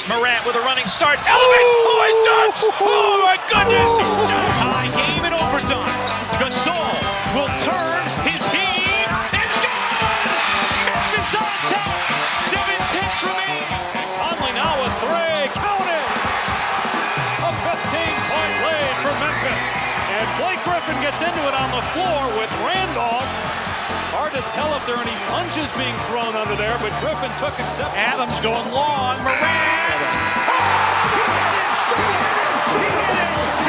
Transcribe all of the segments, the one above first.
Morant with a running start. Elevates. Oh, it dunks. Oh, my goodness. Tie game in overtime. Gasol will turn his heat. It's gone. Memphis on top. 7-10 remaining. Conley now with three. Count it. A 15-point lead for Memphis. And Blake Griffin gets into it on the floor with Randolph. Hard to tell if there are any punches being thrown under there, but Griffin took acceptance. Adams going long. Morant. He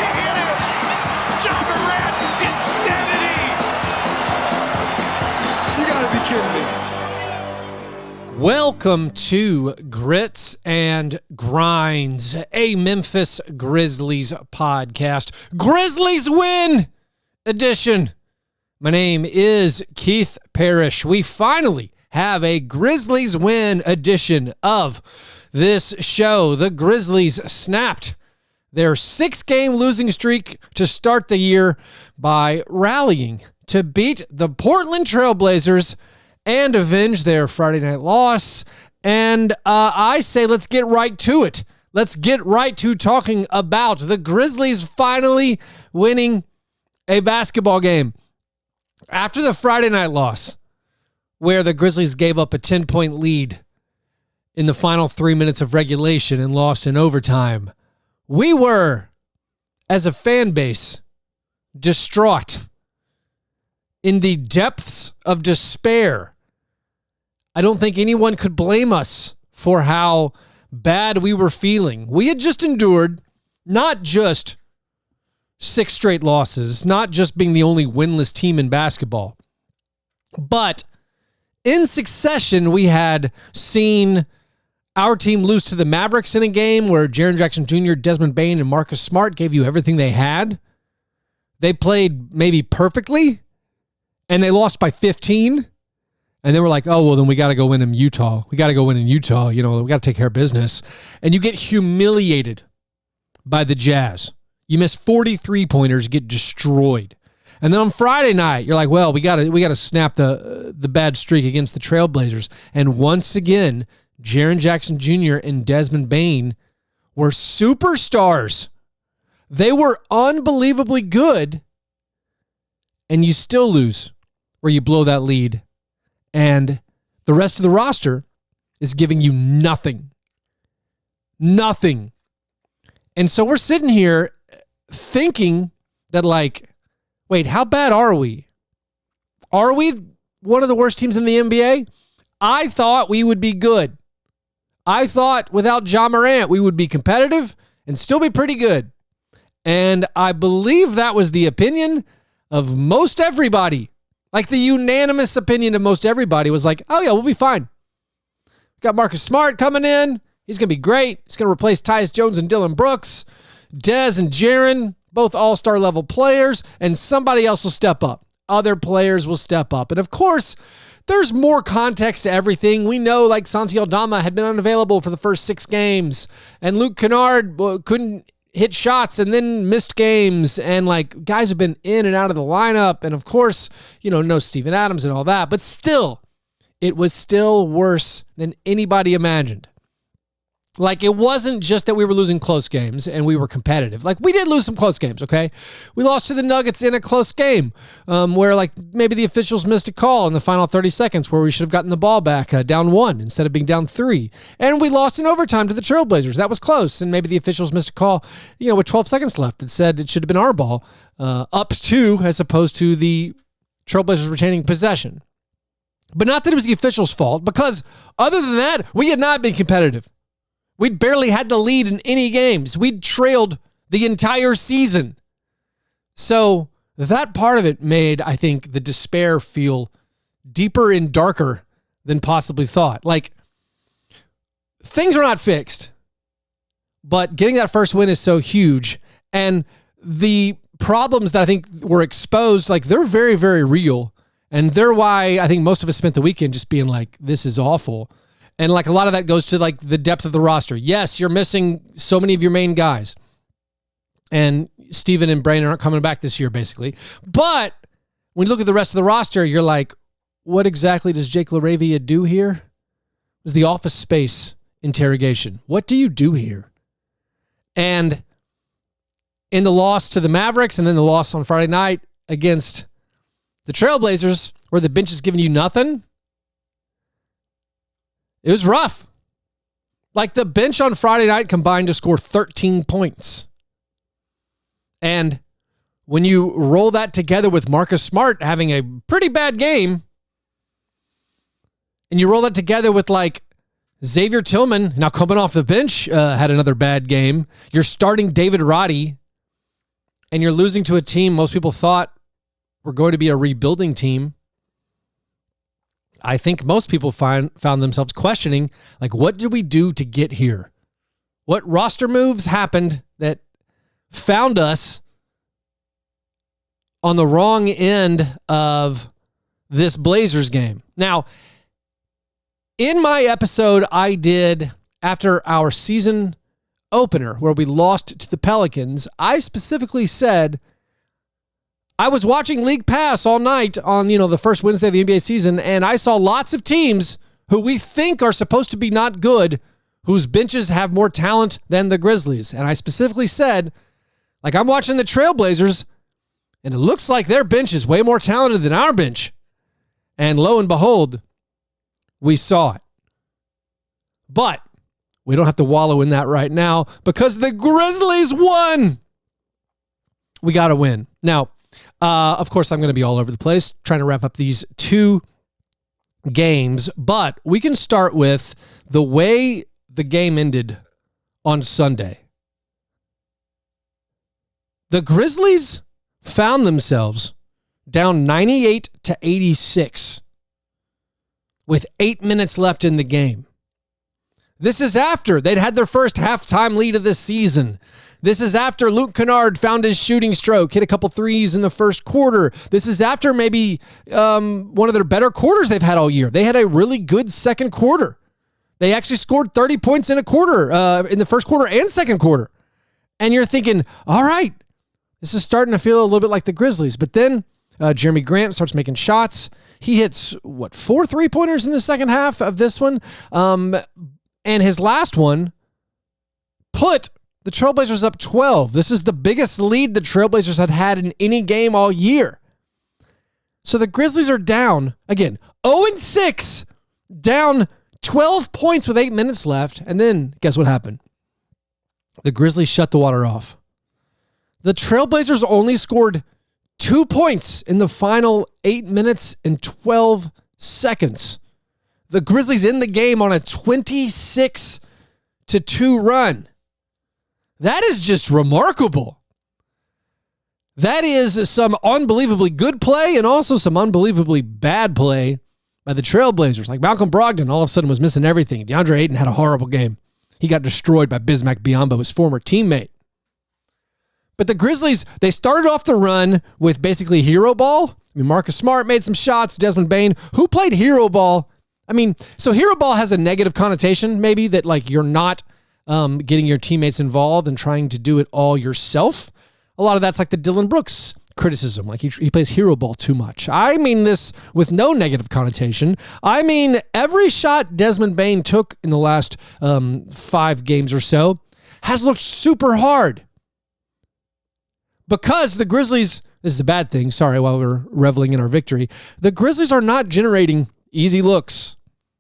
hit it. John Morant. Insanity. You gotta be kidding me. Welcome to Grits and Grinds, a Memphis Grizzlies podcast. Grizzlies win edition. My name is Keith Parrish. We finally have a Grizzlies win edition of this show. The Grizzlies snapped their 6-game losing streak to start the year by rallying to beat the Portland Trailblazers and avenge their Friday night loss. And I say let's get right to it. Let's get right to talking about the Grizzlies finally winning a basketball game. After the Friday night loss, where the Grizzlies gave up a 10-point lead in the final 3 minutes of regulation and lost in overtime, we were, as a fan base, distraught, in the depths of despair. I don't think anyone could blame us for how bad we were feeling. We had just endured not just 6 straight losses, not just being the only winless team in basketball, but in succession, we had seen our team lose to the Mavericks in a game where Jaren Jackson Jr., Desmond Bane, and Marcus Smart gave you everything they had. They played maybe perfectly, and they lost by 15. And they were like, oh, well, then we got to go win in Utah. We got to go win in Utah. You know, we got to take care of business. And you get humiliated by the Jazz. You miss 43 pointers, get destroyed. And then on Friday night, you're like, well, we got to snap the bad streak against the Trailblazers. And once again, Jaren Jackson Jr. and Desmond Bane were superstars. They were unbelievably good. And you still lose, where you blow that lead. And the rest of the roster is giving you nothing. Nothing. And so we're sitting here thinking that, like, wait, how bad are we? Are we one of the worst teams in the NBA? I thought we would be good. I thought without Ja Morant, we would be competitive and still be pretty good. And I believe that was the opinion of most everybody. Like, the unanimous opinion of most everybody was like, oh yeah, we'll be fine. We've got Marcus Smart coming in. He's going to be great. He's going to replace Tyus Jones and Dylan Brooks. Dez and Jaren, both all-star level players, and somebody else will step up. Other players will step up. And of course, there's more context to everything. We know, like, Santi Aldama had been unavailable for the first 6 games, and Luke Kennard couldn't hit shots and then missed games, and, like, guys have been in and out of the lineup, and of course, you know, no Steven Adams and all that, but still, it was still worse than anybody imagined. Like, it wasn't just that we were losing close games and we were competitive. Like, we did lose some close games, okay? We lost to the Nuggets in a close game where, like, maybe the officials missed a call in the final 30 seconds where we should have gotten the ball back down 1 instead of being down 3. And we lost in overtime to the Trailblazers. That was close. And maybe the officials missed a call, you know, with 12 seconds left that said it should have been our ball up 2 as opposed to the Trailblazers retaining possession. But not that it was the officials' fault, because other than that, we had not been competitive. We'd barely had the lead in any games. We'd trailed the entire season. So that part of it made, I think, the despair feel deeper and darker than possibly thought. Like, things are not fixed, but getting that first win is so huge. And the problems that I think were exposed, like, they're very, very real. And they're why I think most of us spent the weekend just being like, this is awful. And, like, a lot of that goes to, like, the depth of the roster. Yes, you're missing so many of your main guys. And Steven and Brandon aren't coming back this year, basically. But when you look at the rest of the roster, you're like, what exactly does Jake LaRavia do here? Was the office space interrogation. What do you do here? And in the loss to the Mavericks and then the loss on Friday night against the Trailblazers, where the bench is giving you nothing, it was rough. Like, the bench on Friday night combined to score 13 points. And when you roll that together with Marcus Smart having a pretty bad game, and you roll that together with, like, Xavier Tillman, now coming off the bench, had another bad game. You're starting David Roddy, and you're losing to a team most people thought were going to be a rebuilding team. I think most people found themselves questioning, like, what did we do to get here? What roster moves happened that found us on the wrong end of this Blazers game? Now, in my episode I did after our season opener where we lost to the Pelicans, I specifically said I was watching League Pass all night on, the first Wednesday of the NBA season, and I saw lots of teams who we think are supposed to be not good, whose benches have more talent than the Grizzlies. And I specifically said, like, I'm watching the Trailblazers, and it looks like their bench is way more talented than our bench. And lo and behold, we saw it. But we don't have to wallow in that right now because the Grizzlies won. We got to win. Now, of course, I'm going to be all over the place trying to wrap up these two games, but we can start with the way the game ended on Sunday. The Grizzlies found themselves down 98-86 with 8 minutes left in the game. This is after they'd had their first halftime lead of the season. This is after Luke Kennard found his shooting stroke, hit a couple threes in the first quarter. This is after maybe one of their better quarters they've had all year. They had a really good second quarter. They actually scored 30 points in a quarter, in the first quarter and second quarter. And you're thinking, all right, this is starting to feel a little bit like the Grizzlies. But then Jeremy Grant starts making shots. He hits, 4 3-pointers in the second half of this one. And his last one put the Trailblazers up 12. This is the biggest lead the Trailblazers had in any game all year. So the Grizzlies are down, again, 0-6, down 12 points with 8 minutes left. And then guess what happened? The Grizzlies shut the water off. The Trailblazers only scored 2 points in the final 8 minutes and 12 seconds. The Grizzlies in the game on a 26-2 run. That is just remarkable. That is some unbelievably good play and also some unbelievably bad play by the Trailblazers. Like Malcolm Brogdon all of a sudden was missing everything. DeAndre Ayton had a horrible game. He got destroyed by Bismack Biyombo, his former teammate. But the Grizzlies, they started off the run with basically hero ball. I mean, Marcus Smart made some shots. Desmond Bane, who played hero ball. I mean, so hero ball has a negative connotation, maybe, that like you're not getting your teammates involved and trying to do it all yourself. A lot of that's like the Dylan Brooks criticism, like he plays hero ball too much. I mean this with no negative connotation. I mean, every shot Desmond Bane took in the last 5 games or so has looked super hard. Because the Grizzlies, this is a bad thing, sorry, while we're reveling in our victory, the Grizzlies are not generating easy looks.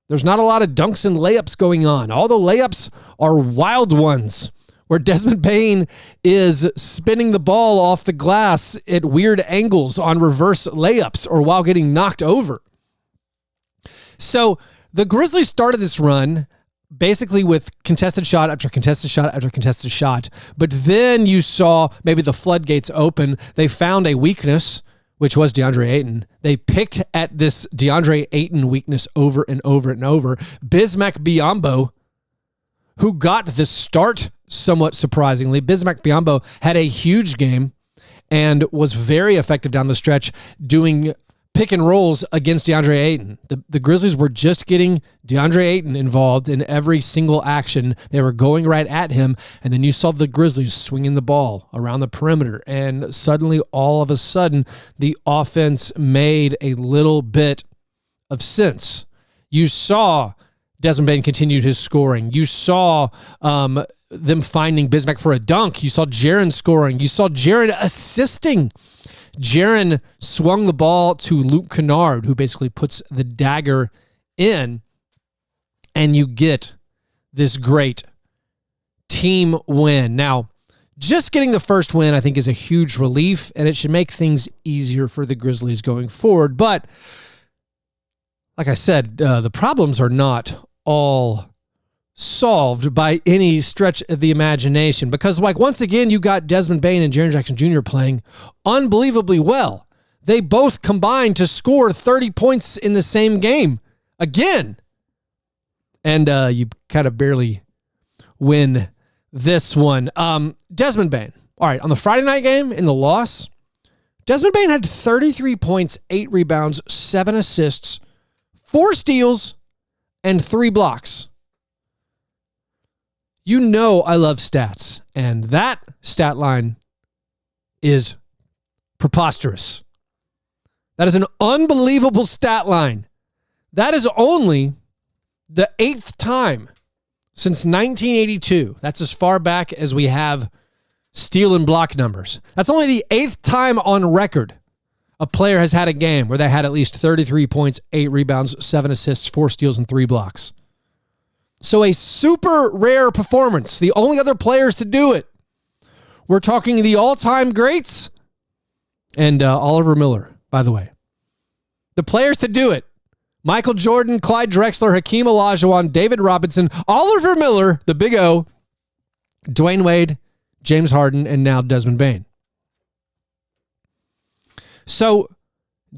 There's not a lot of dunks and layups going on. All the layups are wild ones where Desmond Bane is spinning the ball off the glass at weird angles on reverse layups or while getting knocked over. So the Grizzlies started this run basically with contested shot after contested shot after contested shot. But then you saw maybe the floodgates open. They found a weakness, which was DeAndre Ayton. They picked at this DeAndre Ayton weakness over and over and over. Bismack Biyombo, who got the start somewhat surprisingly. Bismack Biyombo had a huge game and was very effective down the stretch doing pick and rolls against DeAndre Ayton. The Grizzlies were just getting DeAndre Ayton involved in every single action. They were going right at him, and then you saw the Grizzlies swinging the ball around the perimeter, and suddenly, all of a sudden, the offense made a little bit of sense. You saw Desmond Bane continued his scoring. You saw them finding Bismack for a dunk. You saw Jaren scoring. You saw Jaren assisting. Jaren swung the ball to Luke Kennard, who basically puts the dagger in, and you get this great team win. Now, just getting the first win, I think, is a huge relief, and it should make things easier for the Grizzlies going forward. But like I said, the problems are not all solved by any stretch of the imagination, because once again, you got Desmond Bane and Jaren Jackson Jr. playing unbelievably well. They both combined to score 30 points in the same game again. And you kind of barely win this one. Desmond Bane. All right, on the Friday night game in the loss, Desmond Bane had 33 points, 8 rebounds, 7 assists, 4 steals, and 3 blocks. You know I love stats, and that stat line is preposterous. That is an unbelievable stat line. That is only the 8th time since 1982. That's as far back as we have steal and block numbers. That's only the 8th time on record a player has had a game where they had at least 33 points, 8 rebounds, 7 assists, 4 steals, and 3 blocks. So a super rare performance. The only other players to do it, we're talking the all-time greats and Oliver Miller, by the way. The players to do it: Michael Jordan, Clyde Drexler, Hakeem Olajuwon, David Robinson, Oliver Miller, the Big O, Dwayne Wade, James Harden, and now Desmond Bane. So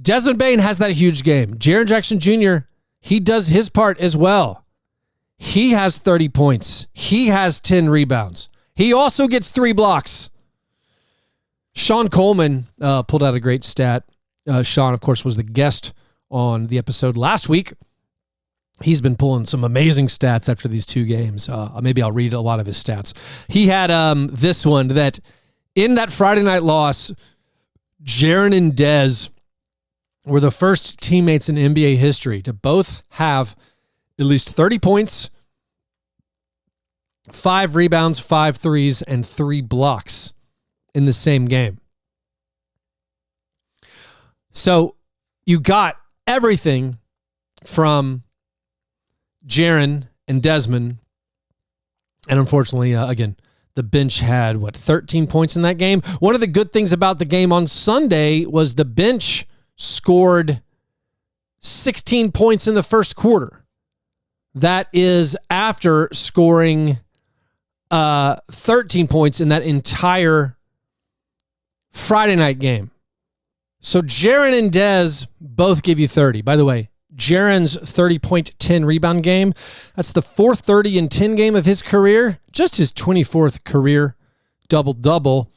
Desmond Bane has that huge game. Jaren Jackson Jr., he does his part as well. He has 30 points. He has 10 rebounds. He also gets 3 blocks. Sean Coleman pulled out a great stat. Sean, of course, was the guest on the episode last week. He's been pulling some amazing stats after these 2 games. Maybe I'll read a lot of his stats. He had this one, that in that Friday night loss, Jaren and Dez were the first teammates in NBA history to both have at least 30 points, 5 rebounds, 5 threes, and 3 blocks in the same game. So you got everything from Jaren and Desmond. And unfortunately, again, the bench had, 13 points in that game. One of the good things about the game on Sunday was the bench scored 16 points in the first quarter. That is after scoring 13 points in that entire Friday night game. So Jaren and Dez both give you 30. By the way, Jaren's 30-point, 10-rebound game, that's the 4th 30 and 10 game of his career, just his 24th career double-double.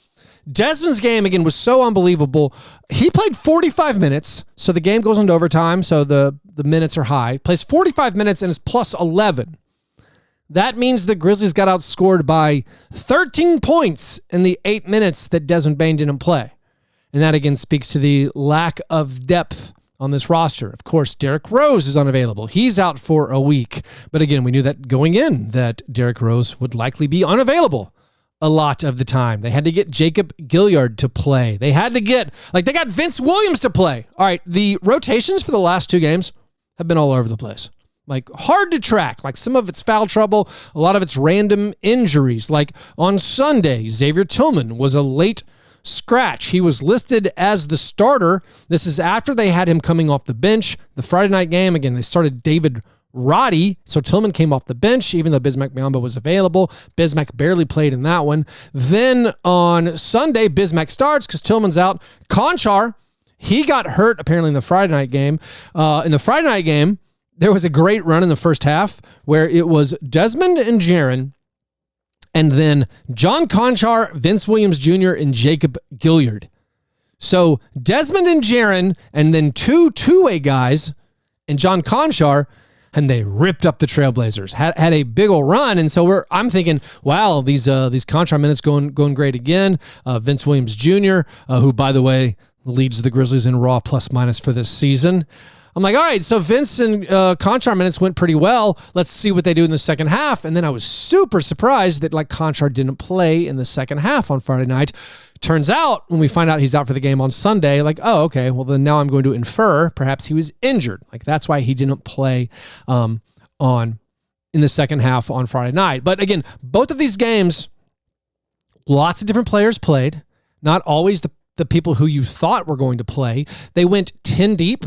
Desmond's game, again, was so unbelievable. He played 45 minutes, so the game goes into overtime, so the minutes are high. Plays 45 minutes and is plus 11. That means the Grizzlies got outscored by 13 points in the 8 minutes that Desmond Bane didn't play. And that, again, speaks to the lack of depth on this roster. Of course, Derrick Rose is unavailable. He's out for a week. But again, we knew that going in that Derrick Rose would likely be unavailable a lot of the time. They had to get Jacob Gilyard to play. They had to get, they got Vince Williams to play. All right, the rotations for the last 2 games have been all over the place. Hard to track. Some of it's foul trouble. A lot of it's random injuries. On Sunday, Xavier Tillman was a late scratch. He was listed as the starter. This is after they had him coming off the bench. The Friday night game, again, they started David Roddy, so Tillman came off the bench, even though Bismack Biyombo was available. Bismack barely played in that one. Then on Sunday, Bismack starts because Tillman's out. Conchar, he got hurt apparently in the Friday night game. In the Friday night game, there was a great run in the first half where it was Desmond and Jaren, and then John Conchar, Vince Williams Jr., and Jacob Gilyard. So Desmond and Jaren, and then 2 two-way guys, and John Conchar, and they ripped up the Trailblazers. Had a big old run, and so I'm thinking, wow, these Conchar minutes going great again. Vince Williams Jr., who, by the way, leads the Grizzlies in raw plus minus for this season. I'm like, all right, so Vince and Conchar minutes went pretty well. Let's see what they do in the second half. And then I was super surprised that like Conchar didn't play in the second half on Friday night. Turns out when we find out he's out for the game on Sunday, like, oh, okay, well then now I'm going to infer perhaps he was injured. Like that's why he didn't play in the second half on Friday night. But again, both of these games, lots of different players played, not always the people who you thought were going to play. They went 10 deep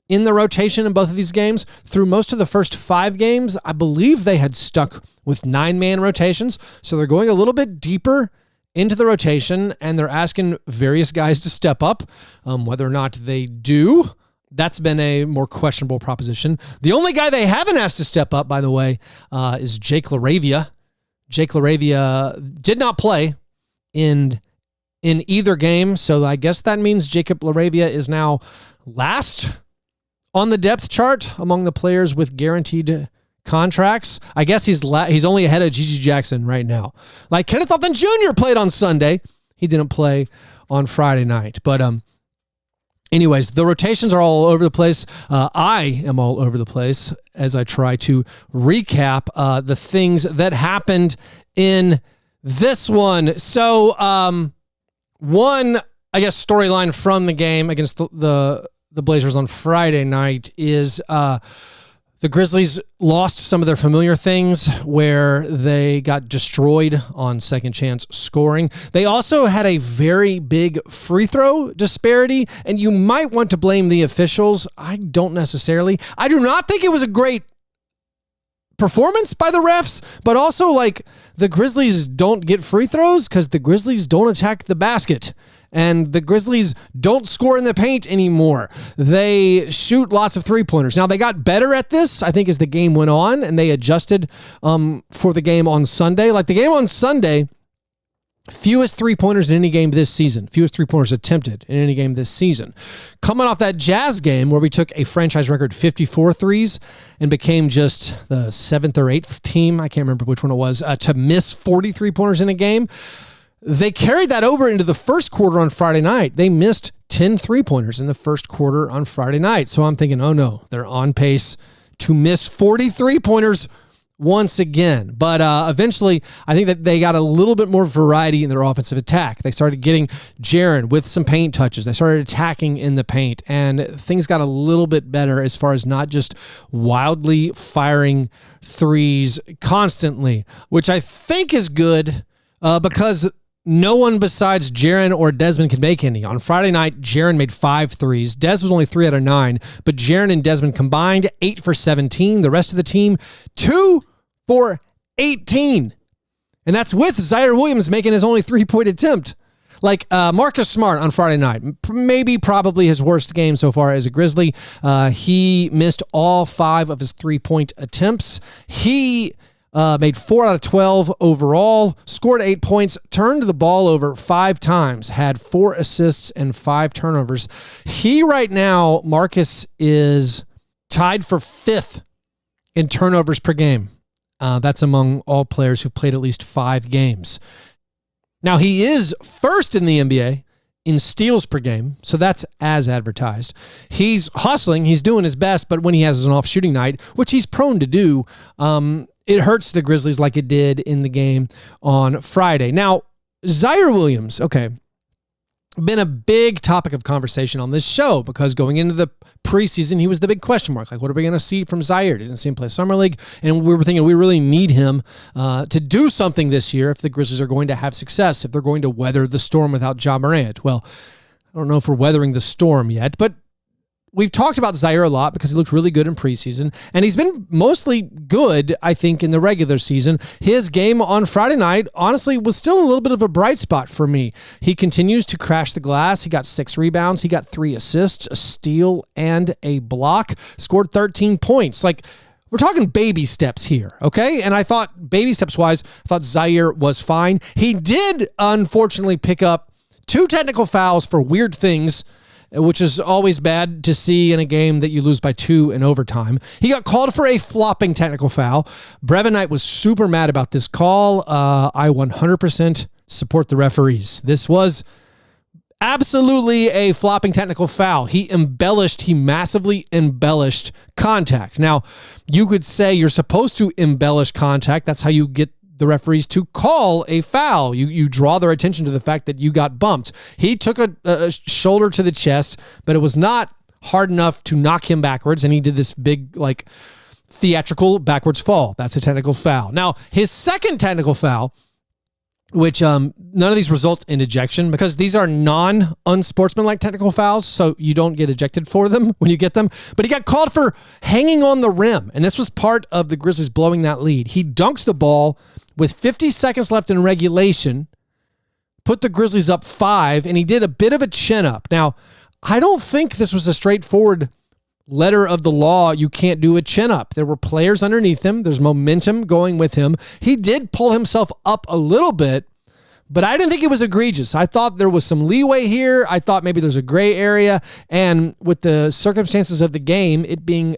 in the rotation in both of these games. Through most of the first 5 games, I believe they had stuck with 9-man rotations. So they're going a little bit deeper into the rotation, and they're asking various guys to step up. Whether or not they do, that's been a more questionable proposition. The only guy they haven't asked to step up, by the way, is Jake LaRavia. Jake LaRavia did not play in either game, so I guess that means Jacob LaRavia is now last on the depth chart among the players with guaranteed contracts. I guess he's only ahead of Gigi Jackson right now. Like Kenneth Elton Jr. played on Sunday. He didn't play on Friday night. But anyways, the rotations are all over the place. I am all over the place as I try to recap the things that happened in this one. So one, I guess, storyline from the game against the Blazers on Friday night is the Grizzlies lost some of their familiar things where they got destroyed on second chance scoring. They also had a very big free throw disparity, and you might want to blame the officials. I don't necessarily. I do not think it was a great performance by the refs, but also like the Grizzlies don't get free throws because the Grizzlies don't attack the basket. And the Grizzlies don't score in the paint anymore. They shoot lots of three-pointers. Now, they got better at this, I think, as the game went on, and they adjusted for the game on Sunday. Like the game on Sunday, fewest three-pointers in any game this season. Fewest three-pointers attempted in any game this season. Coming off that Jazz game where we took a franchise record 54 threes and became just the 7th or 8th team, I can't remember which one it was, to miss 40 three-pointers in a game. They carried that over into the first quarter on Friday night. They missed 10 three-pointers in the first quarter on Friday night. So I'm thinking, oh no, they're on pace to miss 40 three-pointers once again. But eventually, I think that they got a little bit more variety in their offensive attack. They started getting Jaren with some paint touches. They started attacking in the paint, and things got a little bit better as far as not just wildly firing threes constantly, which I think is good because no one besides Jaren or Desmond could make any. On Friday night, Jaren made 5 threes. Des was only 3 out of 9, but Jaren and Desmond combined 8 for 17. The rest of the team, 2 for 18. And that's with Zaire Williams making his only 3-point attempt. Like Marcus Smart on Friday night, probably his worst game so far as a Grizzly. He missed all 5 of his 3-point attempts. He made 4 out of 12 overall, scored 8 points, turned the ball over 5 times, had 4 assists and 5 turnovers. He right now, Marcus, is tied for 5th in turnovers per game. That's among all players who've played at least 5 games. Now, he is first in the NBA in steals per game, so that's as advertised. He's hustling, he's doing his best, but when he has an off shooting night, which he's prone to do, it hurts the Grizzlies like it did in the game on Friday. Now, Zaire Williams, okay, been a big topic of conversation on this show because going into the preseason, he was the big question mark. Like, what are we going to see from Zaire? Didn't see him play Summer League, and we were thinking we really need him to do something this year if the Grizzlies are going to have success, if they're going to weather the storm without Ja Morant. Well, I don't know if we're weathering the storm yet, but we've talked about Zaire a lot because he looked really good in preseason, and he's been mostly good, I think, in the regular season. His game on Friday night, honestly, was still a little bit of a bright spot for me. He continues to crash the glass. He got 6 rebounds. He got 3 assists, a steal, and a block. Scored 13 points. Like, we're talking baby steps here, okay? And I thought, baby steps-wise, I thought Zaire was fine. He did, unfortunately, pick up 2 technical fouls for weird things, which is always bad to see in a game that you lose by 2 in overtime. He got called for a flopping technical foul. Brevin Knight was super mad about this call. I 100% support the referees. This was Absolutely a flopping technical foul. He massively embellished contact. Now, you could say you're supposed to embellish contact. That's how you get the referees to call a foul. You draw their attention to the fact that you got bumped. He took a shoulder to the chest, but it was not hard enough to knock him backwards, and he did this big, like, theatrical backwards fall. That's a technical foul. Now, his second technical foul, which none of these result in ejection because these are non-unsportsmanlike technical fouls, so you don't get ejected for them when you get them. But he got called for hanging on the rim, and this was part of the Grizzlies blowing that lead. He dunked the ball with 50 seconds left in regulation, put the Grizzlies up 5, and he did a bit of a chin-up. Now, I don't think this was a straightforward letter of the law. You can't do a chin-up. There were players underneath him. There's momentum going with him. He did pull himself up a little bit, but I didn't think it was egregious. I thought there was some leeway here. I thought maybe there's a gray area, and with the circumstances of the game, it being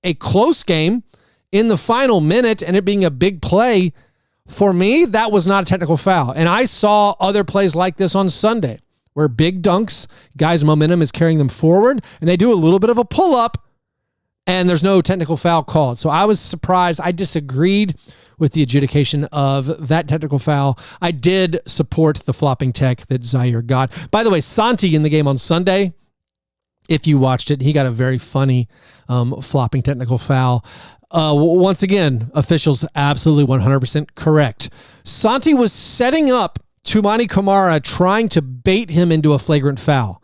a close game in the final minute and it being a big play, for me, that was not a technical foul. And I saw other plays like this on Sunday where big dunks, guys' momentum is carrying them forward, and they do a little bit of a pull-up, and there's no technical foul called. So I was surprised. I disagreed with the adjudication of that technical foul. I did support the flopping tech that Zaire got. By the way, Santi in the game on Sunday, if you watched it, he got a very funny flopping technical foul. Once again, officials absolutely 100% correct. Santi was setting up Toumani Camara, trying to bait him into a flagrant foul.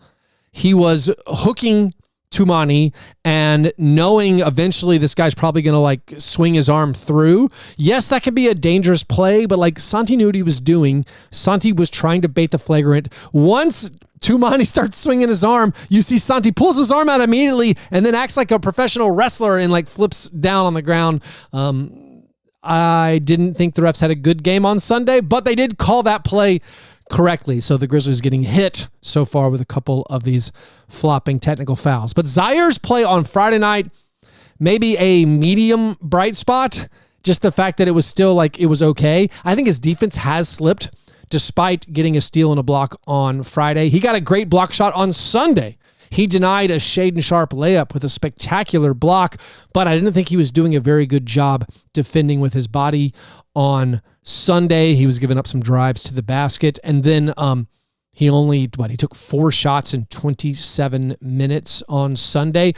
He was hooking Toumani and knowing eventually this guy's probably going to like swing his arm through. Yes, that can be a dangerous play, but like Santi knew what he was doing. Santi was trying to bait the flagrant. Once Toumani starts swinging his arm, you see Santi pulls his arm out immediately and then acts like a professional wrestler and like flips down on the ground. I didn't think the refs had a good game on Sunday, but they did call that play correctly. So the Grizzlies getting hit so far with a couple of these flopping technical fouls. But Zaire's play on Friday night, maybe a medium bright spot, just the fact that it was still like it was okay. I think his defense has slipped despite getting a steal and a block on Friday. He got a great block shot on Sunday. He denied a Shaedon Sharpe layup with a spectacular block, but I didn't think he was doing a very good job defending with his body on Sunday. He was giving up some drives to the basket, and then he took 4 shots in 27 minutes on Sunday.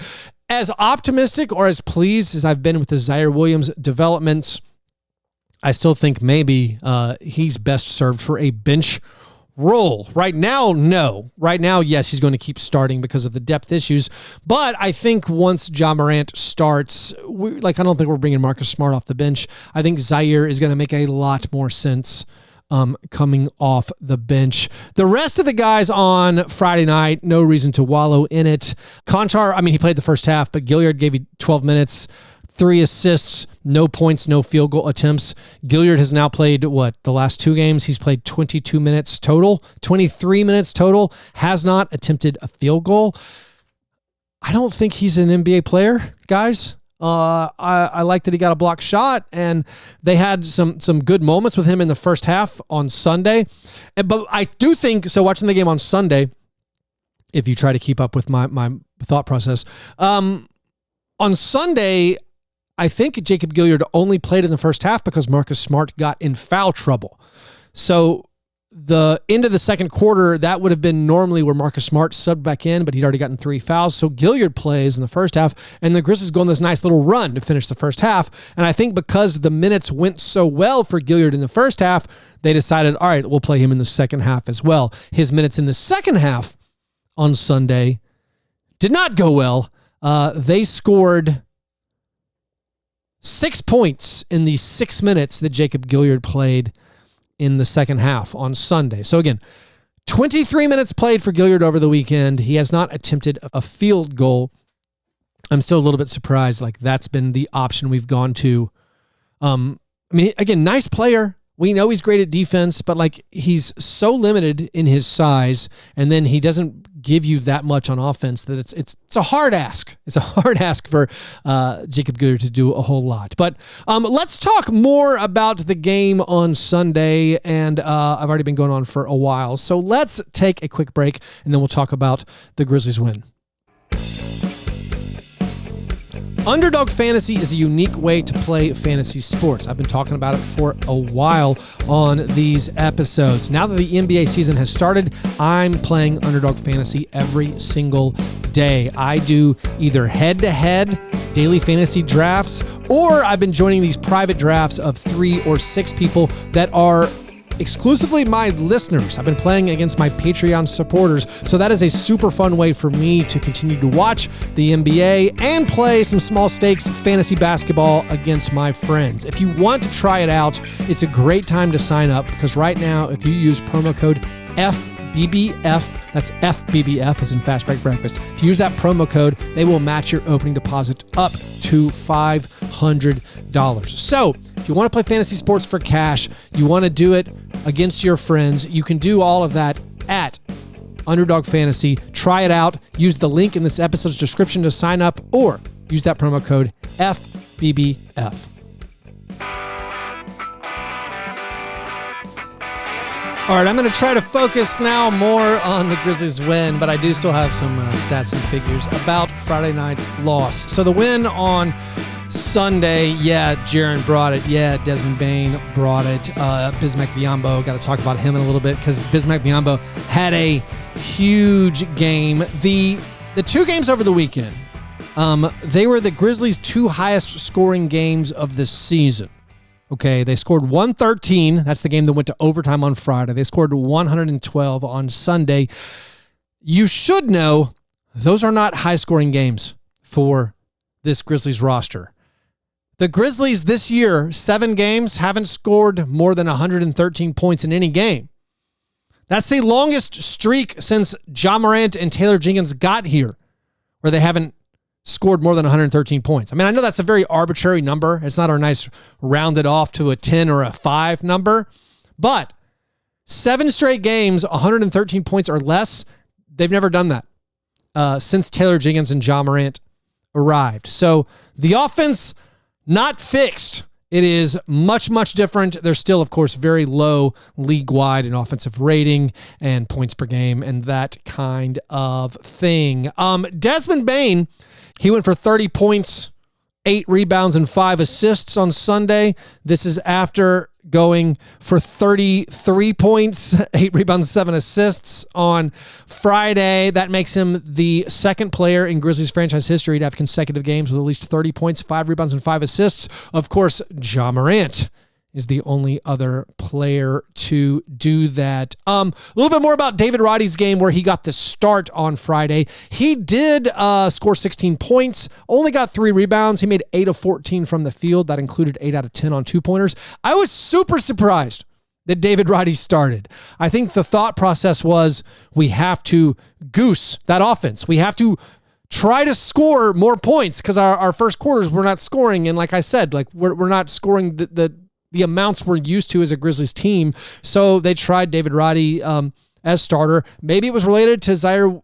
As optimistic or as pleased as I've been with the Zaire Williams developments, I still think maybe he's best served for a bench role. Right now, no. Right now, yes, he's going to keep starting because of the depth issues. But I think once Ja Morant starts, I don't think we're bringing Marcus Smart off the bench. I think Zaire is going to make a lot more sense coming off the bench. The rest of the guys on Friday night, no reason to wallow in it. Konchar, he played the first half, but Gilyard gave you 12 minutes. 3 assists, no points, no field goal attempts. Gilyard has now played, the last 2 games? He's played 22 minutes total, 23 minutes total, has not attempted a field goal. I don't think he's an NBA player, guys. I like that he got a block shot, and they had some good moments with him in the first half on Sunday. But I do think, so watching the game on Sunday, if you try to keep up with my thought process, on Sunday, I think Jacob Gilyard only played in the first half because Marcus Smart got in foul trouble. So the end of the second quarter, that would have been normally where Marcus Smart subbed back in, but he'd already gotten 3 fouls. So Gilyard plays in the first half, and the Grizzlies go on this nice little run to finish the first half. And I think because the minutes went so well for Gilyard in the first half, they decided, all right, we'll play him in the second half as well. His minutes in the second half on Sunday did not go well. They scored 6 points in the 6 minutes that Jacob Gilyard played in the second half on Sunday. So again, 23 minutes played for Gilyard over the weekend. He has not attempted a field goal. I'm still a little bit surprised. That's been the option we've gone to. Again, nice player. We know he's great at defense, but he's so limited in his size, and then he doesn't give you that much on offense that it's a hard ask. It's a hard ask for Jacob Gooder to do a whole lot. But let's talk more about the game on Sunday, and I've already been going on for a while. So let's take a quick break, and then we'll talk about the Grizzlies win. Underdog Fantasy is a unique way to play fantasy sports. I've been talking about it for a while on these episodes. Now that the NBA season has started, I'm playing Underdog Fantasy every single day. I do either head-to-head daily fantasy drafts, or I've been joining these private drafts of 3 or 6 people that are exclusively my listeners. I've been playing against my Patreon supporters, so that is a super fun way for me to continue to watch the NBA and play some small stakes fantasy basketball against my friends. If you want to try it out, it's a great time to sign up, because right now, if you use promo code FBBF, that's FBBF as in Fast Break Breakfast. If you use that promo code, they will match your opening deposit up to $500. So if you want to play fantasy sports for cash, you want to do it against your friends, you can do all of that at Underdog Fantasy. Try it out. Use the link in this episode's description to sign up, or use that promo code FBBF. All right, I'm going to try to focus now more on the Grizzlies win, but I do still have some stats and figures about Friday night's loss. So the win on Sunday, yeah, Jaren brought it. Yeah, Desmond Bane brought it. Bismack Biyombo, got to talk about him in a little bit, because Bismack Biyombo had a huge game. The 2 games over the weekend, they were the Grizzlies' 2 highest scoring games of the season. Okay, they scored 113. That's the game that went to overtime on Friday. They scored 112 on Sunday. You should know those are not high-scoring games for this Grizzlies roster. The Grizzlies this year, 7 games, haven't scored more than 113 points in any game. That's the longest streak since Ja Morant and Taylor Jenkins got here, where they haven't scored more than 113 points. I mean, I know that's a very arbitrary number. It's not our nice rounded off to a 10 or a 5 number, but 7 straight games, 113 points or less, they've never done that since Taylor Jenkins and Ja Morant arrived. So the offense, not fixed. It is much, much different. They're still, of course, very low league-wide in offensive rating and points per game and that kind of thing. Desmond Bane, he went for 30 points, 8 rebounds, and 5 assists on Sunday. This is after going for 33 points, 8 rebounds, 7 assists on Friday. That makes him the second player in Grizzlies franchise history to have consecutive games with at least 30 points, 5 rebounds, and 5 assists. Of course, Ja Morant is the only other player to do that. A little bit more about David Roddy's game, where he got the start on Friday. He did score 16 points, only got 3 rebounds. He made 8 of 14 from the field. That included 8 out of 10 on 2-pointers. I was super surprised that David Roddy started. I think the thought process was, we have to goose that offense. We have to try to score more points, because our first quarters we're not scoring. And like I said, like we're not scoring the amounts we're used to as a Grizzlies team. So they tried David Roddy as starter. Maybe it was related to Xavier,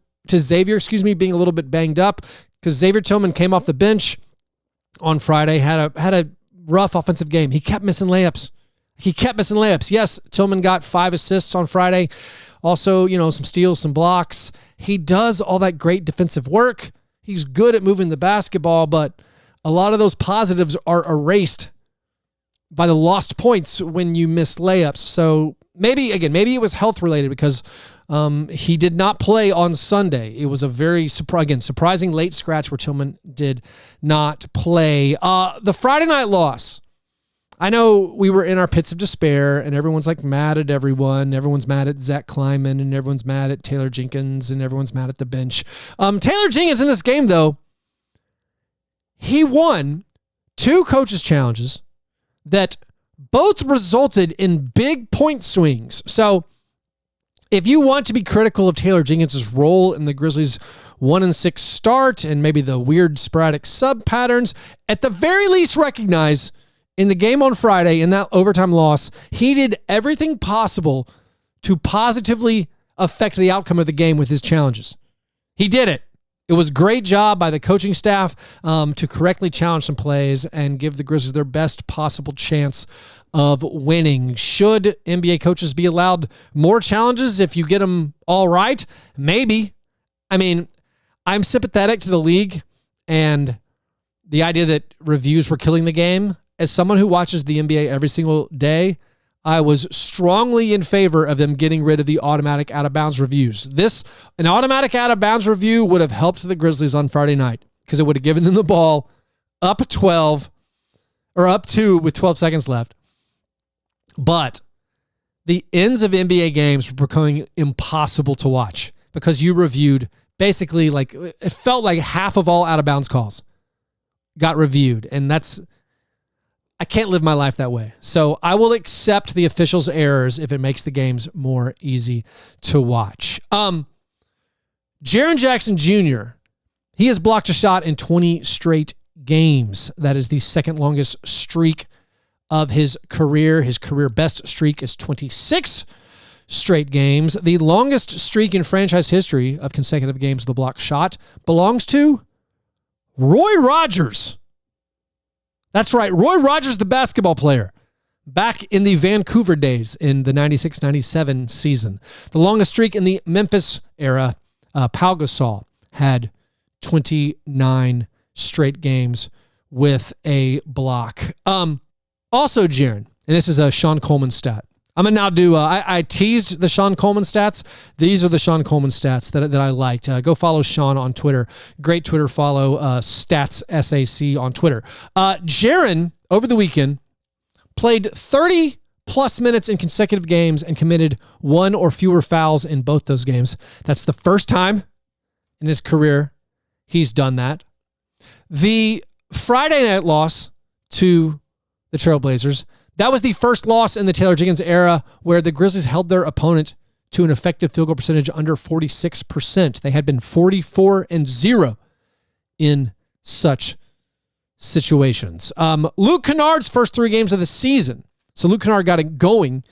being a little bit banged up, because Xavier Tillman came off the bench on Friday, had a rough offensive game. He kept missing layups. Yes, Tillman got 5 assists on Friday. Also, some steals, some blocks. He does all that great defensive work. He's good at moving the basketball, but a lot of those positives are erased by the lost points when you miss layups. So maybe it was health related, because he did not play on Sunday. It was a very surprising late scratch where Tillman did not play. The Friday night loss. I know we were in our pits of despair, and everyone's like mad at everyone. Everyone's mad at Zach Kleiman, and everyone's mad at Taylor Jenkins, and everyone's mad at the bench. Taylor Jenkins in this game, though, he won 2 coaches' challenges that both resulted in big point swings. So if you want to be critical of Taylor Jenkins' role in the Grizzlies' 1-6 start and maybe the weird sporadic sub patterns, at the very least recognize in the game on Friday, in that overtime loss, he did everything possible to positively affect the outcome of the game with his challenges. He did it. It was a great job by the coaching staff to correctly challenge some plays and give the Grizzlies their best possible chance of winning. Should NBA coaches be allowed more challenges if you get them all right? Maybe. I mean, I'm sympathetic to the league and the idea that reviews were killing the game. As someone who watches the NBA every single day, I was strongly in favor of them getting rid of the automatic out-of-bounds reviews. An automatic out-of-bounds review would have helped the Grizzlies on Friday night because it would have given them the ball up 12 or up 2 with 12 seconds left. But the ends of NBA games were becoming impossible to watch because you reviewed basically it felt like half of all out-of-bounds calls got reviewed. And I can't live my life that way. So I will accept the officials' errors if it makes the games more easy to watch. Jaren Jackson Jr., he has blocked a shot in 20 straight games. That is the second longest streak of his career. His career best streak is 26 straight games. The longest streak in franchise history of consecutive games with a blocked shot belongs to Roy Rogers. That's right. Roy Rogers, the basketball player, back in the Vancouver days in the 96-97 season. The longest streak in the Memphis era, Pau Gasol had 29 straight games with a block. Also, Jaren, and this is a Sean Coleman stat. I'm going to now do, I teased the Sean Coleman stats. These are the Sean Coleman stats that I liked. Go follow Sean on Twitter. Great Twitter follow, Stats SAC on Twitter. Jaren, over the weekend, played 30-plus minutes in consecutive games and committed one or fewer fouls in both those games. That's the first time in his career he's done that. The Friday night loss to the Trailblazers, that was the first loss in the Taylor Jenkins era where the Grizzlies held their opponent to an effective field goal percentage under 46%. They had been 44-0 in such situations. Luke Kennard's first 3 games of the season. So Luke Kennard got it going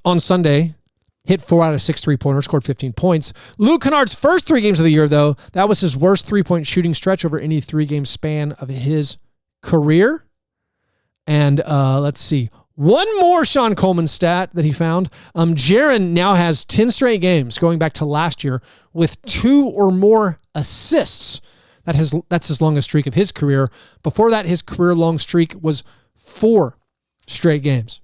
on Sunday, hit 4 out of 6 3-pointers, scored 15 points. Luke Kennard's first 3 games of the year, though, that was his worst 3-point shooting stretch over any 3-game span of his career. And let's see. One more Sean Coleman stat that he found. Jaren now has 10 straight games going back to last year with 2 or more assists. That's his longest streak of his career. Before that, his career-long streak was 4 straight games.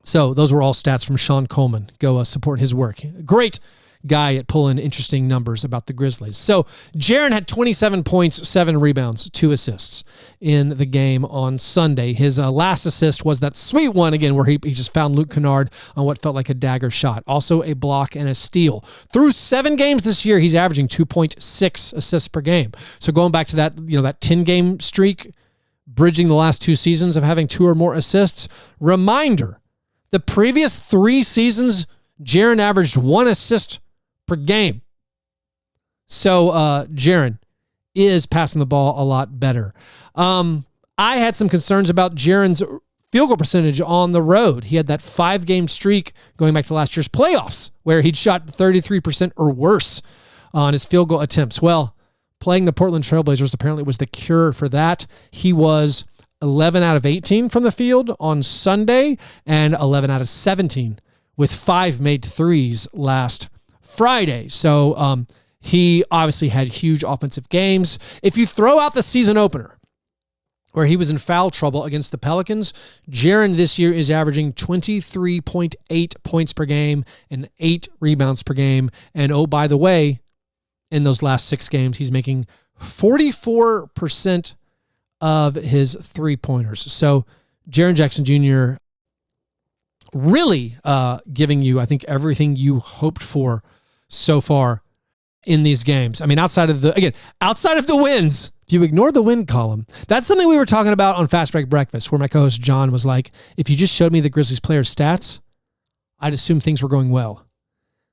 So those were all stats from Sean Coleman. Go support his work. Great guy at pulling interesting numbers about the Grizzlies. So Jaren had 27 points, 7 rebounds, 2 assists in the game on Sunday. His last assist was that sweet one again where he just found Luke Kennard on what felt like a dagger shot. Also a block and a steal. Through 7 games this year, he's averaging 2.6 assists per game. So going back to that 10-game streak, bridging the last 2 seasons of having 2 or more assists. Reminder, the previous 3 seasons, Jaren averaged 1 assist per game. So Jaren is passing the ball a lot better. I had some concerns about Jaren's field goal percentage on the road. He had that 5-game streak going back to last year's playoffs where he'd shot 33% or worse on his field goal attempts. Well, playing the Portland Trailblazers apparently was the cure for that. He was 11 out of 18 from the field on Sunday and 11 out of 17 with 5 made threes last Friday. So he obviously had huge offensive games. If you throw out the season opener where he was in foul trouble against the Pelicans, Jaren this year is averaging 23.8 points per game and 8 rebounds per game. And oh, by the way, in those last 6 games, he's making 44% of his 3-pointers. So Jaren Jackson Jr. really giving you, I think, everything you hoped for so far in these games. I mean, outside of the wins, if you ignore the win column, that's something we were talking about on Fast Break Breakfast, where my co-host John was like, if you just showed me the Grizzlies players' stats, I'd assume things were going well.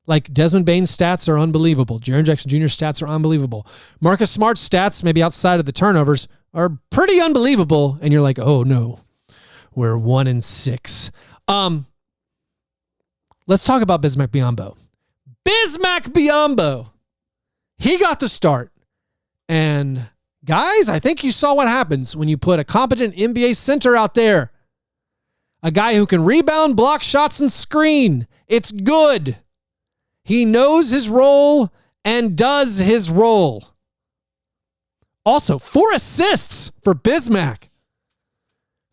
Like Desmond Bane's stats are unbelievable. Jaren Jackson Jr.'s stats are unbelievable. Marcus Smart's stats, maybe outside of the turnovers, are pretty unbelievable. And you're like, oh no, we're 1-6. Let's talk about Bismack Biyombo. Bismack Biyombo He got the start. And guys, I think you saw what happens when you put a competent NBA center out there. A guy who can rebound, block shots, and screen. It's good. He knows his role and does his role. Also, 4 assists for Bismack.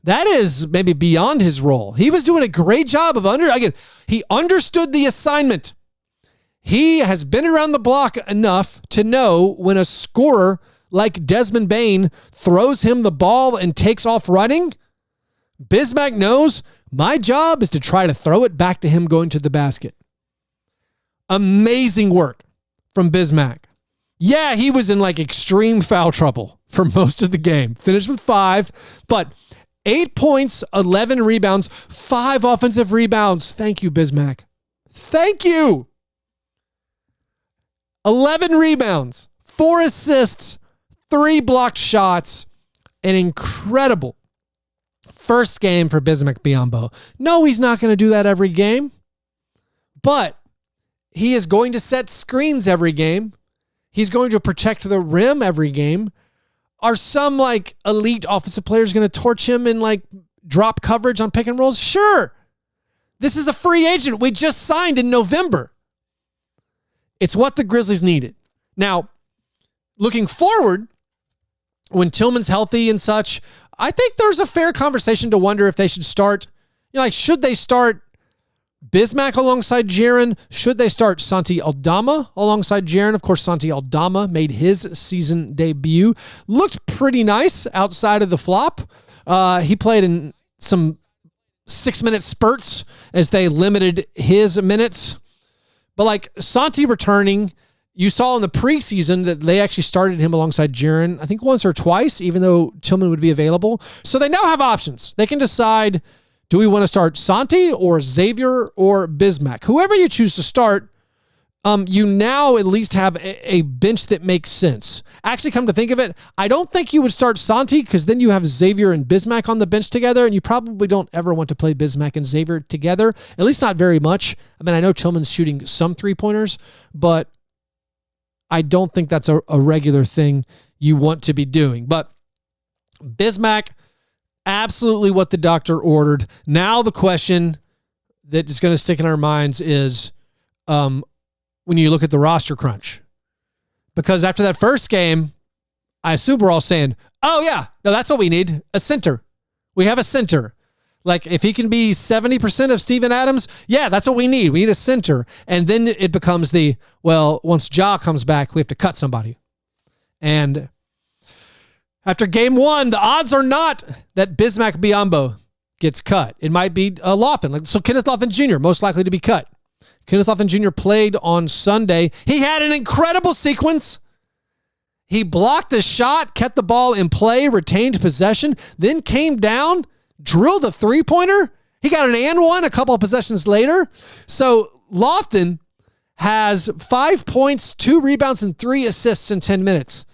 That is maybe beyond his role. He was doing a great job of he understood the assignment. He has been around the block enough to know when a scorer like Desmond Bane throws him the ball and takes off running, Bismack knows my job is to try to throw it back to him going to the basket. Amazing work from Bismack. Yeah, he was in extreme foul trouble for most of the game. Finished with 5, but 8 points, 11 rebounds, 5 offensive rebounds. Thank you, Bismack. Thank you. 11 rebounds, 4 assists, 3 blocked shots. An incredible first game for Bismack Biyombo. No, he's not going to do that every game, but he is going to set screens every game. He's going to protect the rim every game. Are some elite offensive players going to torch him in drop coverage on pick and rolls? Sure. This is a free agent we just signed in November. It's what the Grizzlies needed. Now, looking forward, when Tillman's healthy and such, I think there's a fair conversation to wonder if they should start, should they start Bismack alongside Jaren? Should they start Santi Aldama alongside Jaren? Of course, Santi Aldama made his season debut. Looked pretty nice outside of the flop. He played in some 6-minute spurts as they limited his minutes. But Santi returning, you saw in the preseason that they actually started him alongside Jaren, I think once or twice, even though Tillman would be available. So they now have options. They can decide, do we want to start Santi or Xavier or Bismack? Whoever you choose to start, you now at least have a bench that makes sense. Actually, come to think of it, I don't think you would start Santi because then you have Xavier and Bismack on the bench together, and you probably don't ever want to play Bismack and Xavier together, at least not very much. I mean, I know Tillman's shooting some 3-pointers, but I don't think that's a regular thing you want to be doing. But Bismack, absolutely what the doctor ordered. Now the question that is going to stick in our minds is when you look at the roster crunch. Because after that first game, I assume we're all saying, oh yeah, no, that's what we need, a center. We have a center. If he can be 70% of Steven Adams, yeah, that's what we need. We need a center. And then it becomes once Ja comes back, we have to cut somebody. And after game 1, the odds are not that Bismack Biyombo gets cut. It might be Lofton. So Kenneth Lofton Jr., most likely to be cut. Kenneth Lofton Jr. played on Sunday. He had an incredible sequence. He blocked the shot, kept the ball in play, retained possession, then came down, drilled a 3-pointer. He got an and one a couple of possessions later. So Lofton has 5 points, 2 rebounds, and 3 assists in 10 minutes.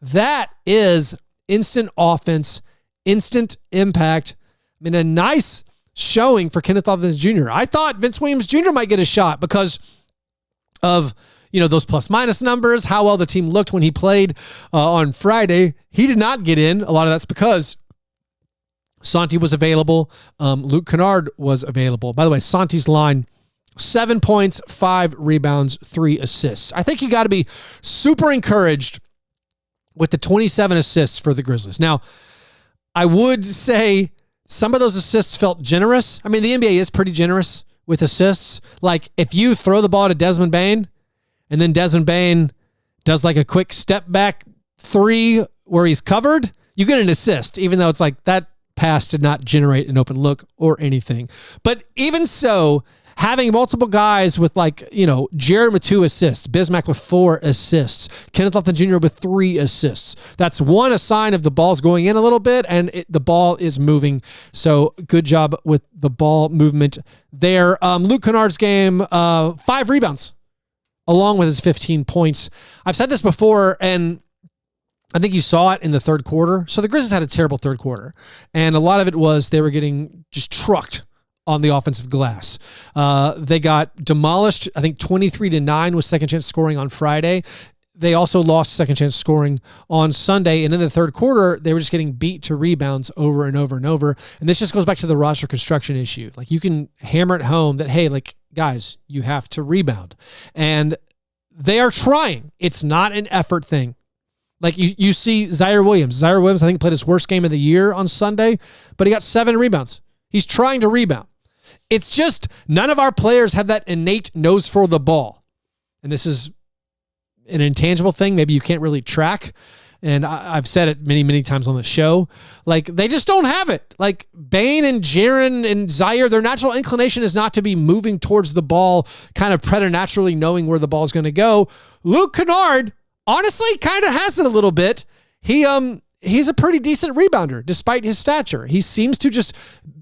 That is instant offense, instant impact. I mean, a nice showing for Kenneth Lofton Jr. I thought Vince Williams Jr. might get a shot because of, those plus-minus numbers, how well the team looked when he played on Friday. He did not get in. A lot of that's because Santi was available. Luke Kennard was available. By the way, Santi's line, 7 points, 5 rebounds, 3 assists. I think you got to be super encouraged with the 27 assists for the Grizzlies. Now, I would say some of those assists felt generous. I mean, the NBA is pretty generous with assists. If you throw the ball to Desmond Bane and then Desmond Bane does a quick step back 3 where he's covered, you get an assist, even though it's that pass did not generate an open look or anything. But even so, having multiple guys with Jaren with 2 assists, Bismack with 4 assists, Kenneth Lofton Jr. with 3 assists. That's one, a sign of the ball's going in a little bit and the ball is moving. So good job with the ball movement there. Luke Kennard's game, 5 rebounds along with his 15 points. I've said this before, and I think you saw it in the third quarter. So the Grizzlies had a terrible third quarter, and a lot of it was they were getting just trucked on the offensive glass. They got demolished. I think 23-9 was second chance scoring on Friday. they also lost second chance scoring on Sunday. And in the third quarter, they were just getting beat to rebounds over and over and over. And this just goes back to the roster construction issue. Like, you can hammer it home that, hey, like, guys, you have to rebound. And they are trying. It's not an effort thing. Like, you see Zaire Williams. Zaire Williams, I think, played his worst game of the year on Sunday, but he got 7 rebounds. He's trying to rebound. It's just none of our players have that innate nose for the ball. And this is an intangible thing maybe you can't really track. And I've said it many, many times on the show. Like, they just don't have it. Like, Bane and Jaren and Zaire, their natural inclination is not to be moving towards the ball, kind of preternaturally knowing where the ball is going to go. Luke Kennard, honestly, kind of has it a little bit. He's a pretty decent rebounder, despite his stature. He seems to just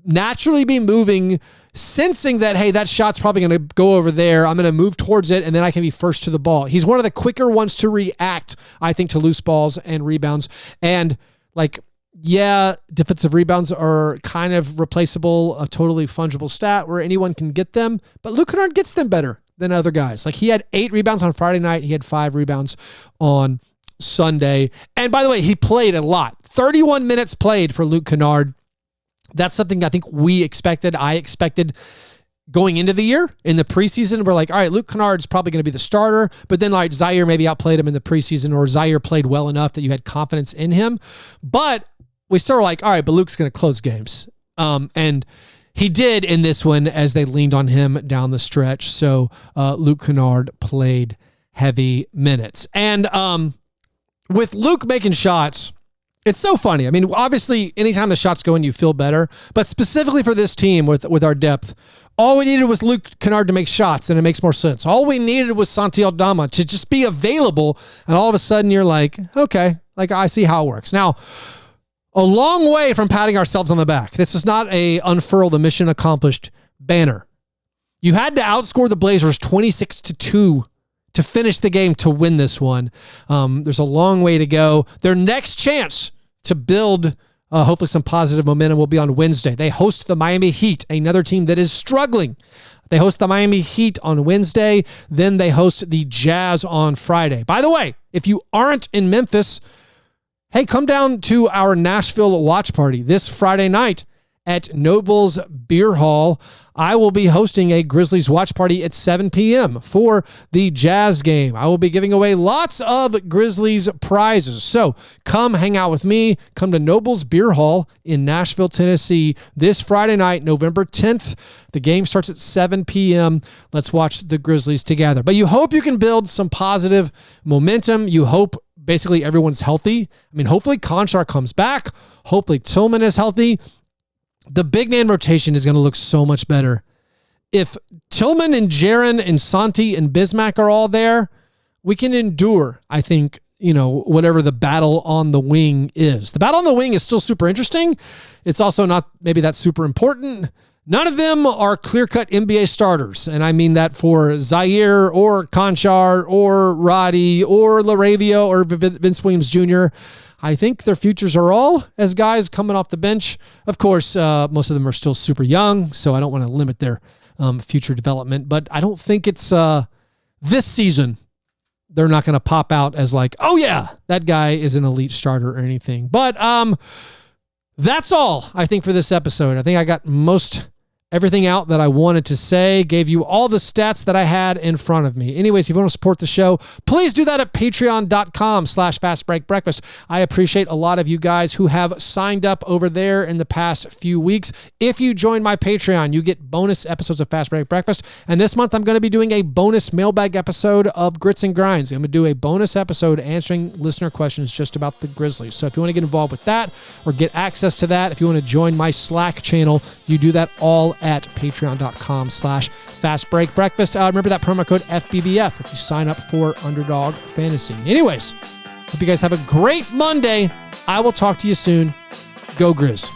naturally be moving, sensing that, hey, that shot's probably going to go over there. I'm going to move towards it, and then I can be first to the ball. He's one of the quicker ones to react, I think, to loose balls and rebounds. And, like, yeah, defensive rebounds are kind of replaceable, a totally fungible stat where anyone can get them, but Luke Kennard gets them better than other guys. Like, he had 8 rebounds on Friday night. He had 5 rebounds on Sunday. And by the way, he played a lot. 31 minutes played for Luke Kennard. That's something I think we expected. I expected going into the year. In the preseason, we're like, all right, Luke Kennard's probably going to be the starter, but then, like, Zaire maybe outplayed him in the preseason, or Zaire played well enough that you had confidence in him. But we still were like, all right, but Luke's going to close games. And he did in this one as they leaned on him down the stretch. So Luke Kennard played heavy minutes. And with Luke making shots, it's so funny. I mean, obviously, anytime the shots go in, you feel better. But specifically for this team with our depth, all we needed was Luke Kennard to make shots, and it makes more sense. All we needed was Santi Aldama to just be available, and all of a sudden you're like, okay, like, I see how it works. Now, a long way from patting ourselves on the back. This is not a unfurl the mission accomplished banner. You had to outscore the Blazers 26-2 to finish the game to win this one. There's a long way to go. Their next chance to build hopefully some positive momentum will be on Wednesday. They host the Miami Heat, another team that is struggling. They host the Miami Heat on Wednesday. Then they host the Jazz on Friday. By the way, if you aren't in Memphis, hey, come down to our Nashville watch party this Friday night at Noble's Beer Hall. I will be hosting a Grizzlies watch party at 7 p.m. for the Jazz game. I will be giving away lots of Grizzlies prizes. So come hang out with me. Come to Noble's Beer Hall in Nashville, Tennessee this Friday night, November 10th. The game starts at 7 p.m. Let's watch the Grizzlies together. But you hope you can build some positive momentum. You hope basically everyone's healthy. I mean, hopefully Conchar comes back. Hopefully Tillman is healthy. The big man rotation is going to look so much better. If Tillman and Jaren and Santi and Bismack are all there, we can endure, I think, whatever the battle on the wing is. The battle on the wing is still super interesting. It's also not maybe that super important. None of them are clear-cut NBA starters, and I mean that for Zaire or Conchar or Roddy or LaRavia or Vince Williams Jr. I think their futures are all as guys coming off the bench. Of course, most of them are still super young, so I don't want to limit their future development. But I don't think it's this season. They're not going to pop out as like, oh yeah, that guy is an elite starter or anything. But that's all I think for this episode. I think I got everything out that I wanted to say, gave you all the stats that I had in front of me. Anyways, if you want to support the show, please do that at patreon.com/fastbreakbreakfast. I appreciate a lot of you guys who have signed up over there in the past few weeks. If you join my Patreon, you get bonus episodes of Fast Break Breakfast. And this month, I'm going to be doing a bonus mailbag episode of Grits and Grinds. I'm going to do a bonus episode answering listener questions just about the Grizzlies. So if you want to get involved with that or get access to that, if you want to join my Slack channel, you do that all at patreon.com/fastbreakbreakfast. Remember that promo code FBBF if you sign up for Underdog Fantasy. Anyways, hope you guys have a great Monday. I will talk to you soon. Go Grizz.